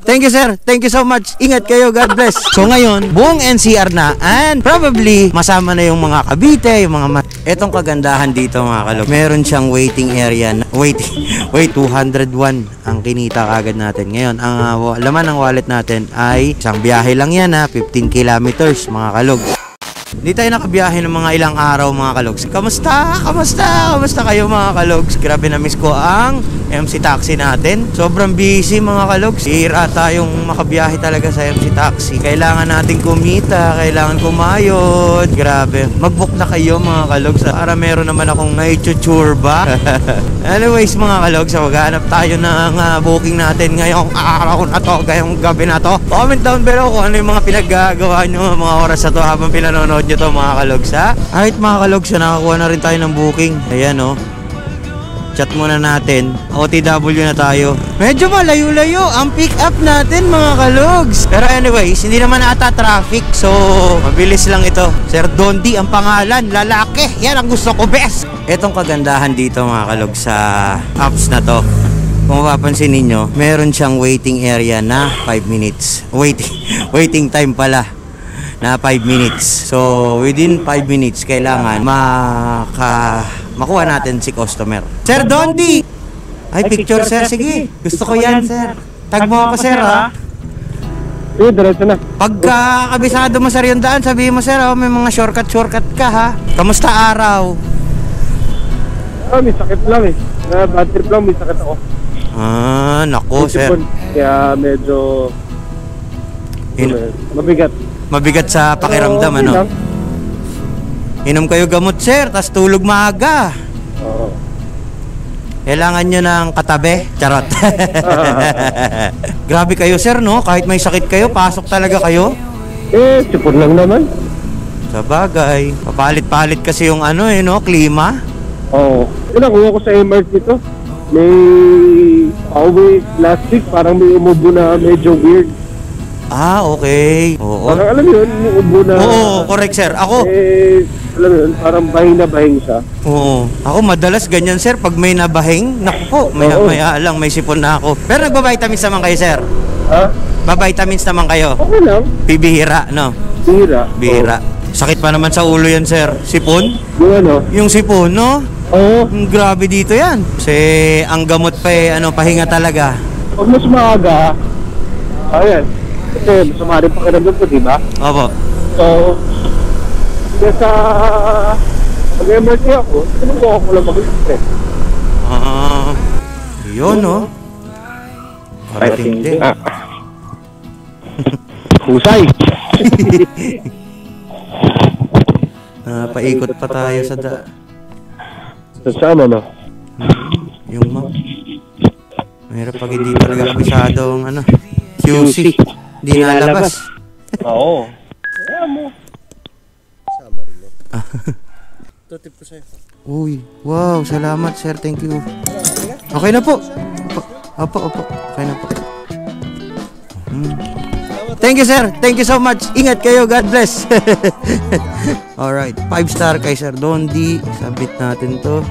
Thank you sir, thank you so much. Ingat kayo, God bless. So ngayon, buong NCR na and probably masama na yung mga Cavite, yung mga etong kagandahan dito mga kalog. Meron siyang waiting area na, wait 201 ang kinita kagad natin. Ngayon, ang laman ng wallet natin ay isang biyahe lang yan 15 kilometers mga kalog. Hindi tayo nakabiyahe ng mga ilang araw mga kalogs. Kamusta kayo mga kalogs? Grabe na miss ko ang MC Taxi natin. Sobrang busy mga kalogs. Hira tayong makabiyahe talaga sa MC Taxi. Kailangan natin kumita, kailangan kumayod. Grabe. Mag-book na kayo mga kalogs para meron naman akong naichuchur ba? Anyways mga kalogs, maghanap tayo ng booking natin ngayong araw na to, ngayong gabi na to. Comment down below kung ano yung mga pinaggagawa nyo mga oras na to habang pinanonood nyo to mga kalogs ha. Alright mga kalogs, nakakuha na rin tayo ng booking. Ayan o. Chat muna natin. OTW na tayo. Medyo malayo-layo ang pick up natin mga kalogs. Pero anyways, hindi naman ata traffic. So, mabilis lang ito. Sir Dondi ang pangalan. Lalaki. Yan ang gusto ko best. Etong kagandahan dito mga kalogs sa apps na to. Kung mapapansin ninyo, meron siyang waiting area na 5 minutes. Waiting time pala na 5 minutes. So, within 5 minutes, kailangan makuha natin si customer. Sir Dondi! Ay, picture, sir. Sige. Gusto ko yan, sir. Tag mo ako, sir, ha? Sige, diretso na. Pagka kabisado mo, sir, yung daan, sabihin mo, sir, may mga shortcut ka, ha? Kamusta araw? May sakit lang eh. Bad trip lang, may sakit ako. Nako, sir. Kaya medyo mabigat. Mabigat sa pakiramdam, ano? Inom kayo gamot, sir, tas tulog maaga. Oo. Kailangan nyo ng katabi? Charot. Grabe kayo, sir, no? Kahit may sakit kayo, pasok talaga kayo? Sipon lang naman. Sa bagay. Papalit-palit kasi yung klima. Oo. Nakuha ko sa MRT to. May pauwi last week, parang may umubo na medyo weird. Okay. Oo. Parang alam yun, yung ubo na... Oo, correct sir. Ako... alam yun, parang bahing na bahing siya. Oo. Ako madalas ganyan sir, pag may nabahing, naku po, maya lang, may sipon na ako. Pero nagba-vitamins naman kayo sir? Ha? Ba-vitamins naman kayo? Okay lang. Bibihira, no? Bihira. Sakit pa naman sa ulo yan sir. Sipon? Yung sipon, no? Oo. Grabe dito yan. Kasi ang gamot pa pahinga talaga. Pag mas maaga, ayan. Kasi masama rin pakiramdam ko, di ba? Opo. So, sa pag-MRT ako, sinubukan ko lang mag-stress. Yun, no? Parating din. Husay! Paikot pa tayo sa Saan ano? Yung map. Mahirap pag hindi talaga kabisado ang QC. Hindi nalabas. Oo. Kaya mo. Sama rin mo. Ito tip ko sa'yo. Uy, wow, salamat sir, thank you. Okay na po. Opo. Okay na po. Thank you sir, thank you so much. Ingat kayo, God bless. Alright, 5-star kay Sir Dondi. Sabit natin to.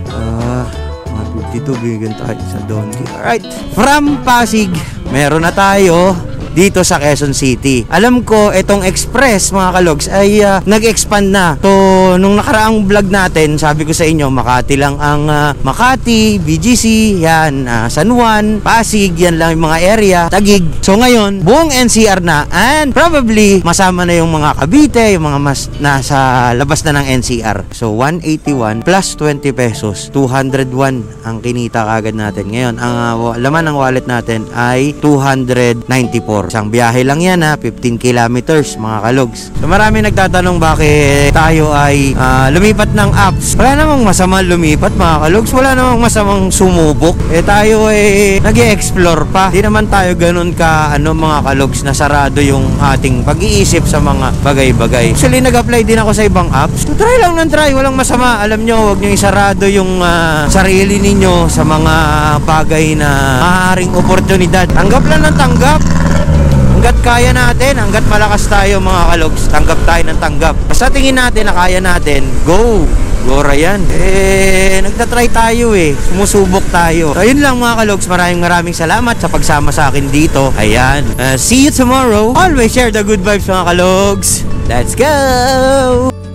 52, bigyan tayo sa Dondi. Alright, from Pasig, meron na tayo dito sa Quezon City. Alam ko, itong express mga kalogs ay nag-expand na. So, nung nakaraang vlog natin, sabi ko sa inyo, Makati lang ang Makati, BGC, yan, San Juan, Pasig, yan lang yung mga area, Taguig. So ngayon, buong NCR na and probably masama na yung mga Cavite, yung mga nasa labas na ng NCR. So 181 plus 20 pesos, 201 ang kinita kagad natin. Ngayon, ang laman ng wallet natin ay 294. Isang biyahe lang yan 15 kilometers mga kalogs. So marami nagtatanong bakit tayo ay lumipat ng apps. Wala namang masamang lumipat mga kalogs. Wala namang masamang sumubok. Tayo nag-i-explore pa. Di naman tayo ganun ka mga kalogs na sarado yung ating pag-iisip sa mga bagay-bagay. Actually nag-apply din ako sa ibang apps. So, try lang ng try. Walang masama. Alam nyo, huwag nyo isarado yung sarili ninyo sa mga bagay na maaaring oportunidad. Tanggap lang ng tanggap. Hanggat kaya natin, hanggat malakas tayo mga kalogs, tanggap tayo ng tanggap. Basta tingin natin na kaya natin, go! Gora yan. Nagtatry tayo Sumusubok tayo. So, ayun lang mga kalogs. Maraming salamat sa pagsama sa akin dito. Ayan. See you tomorrow. Always share the good vibes mga kalogs. Let's go!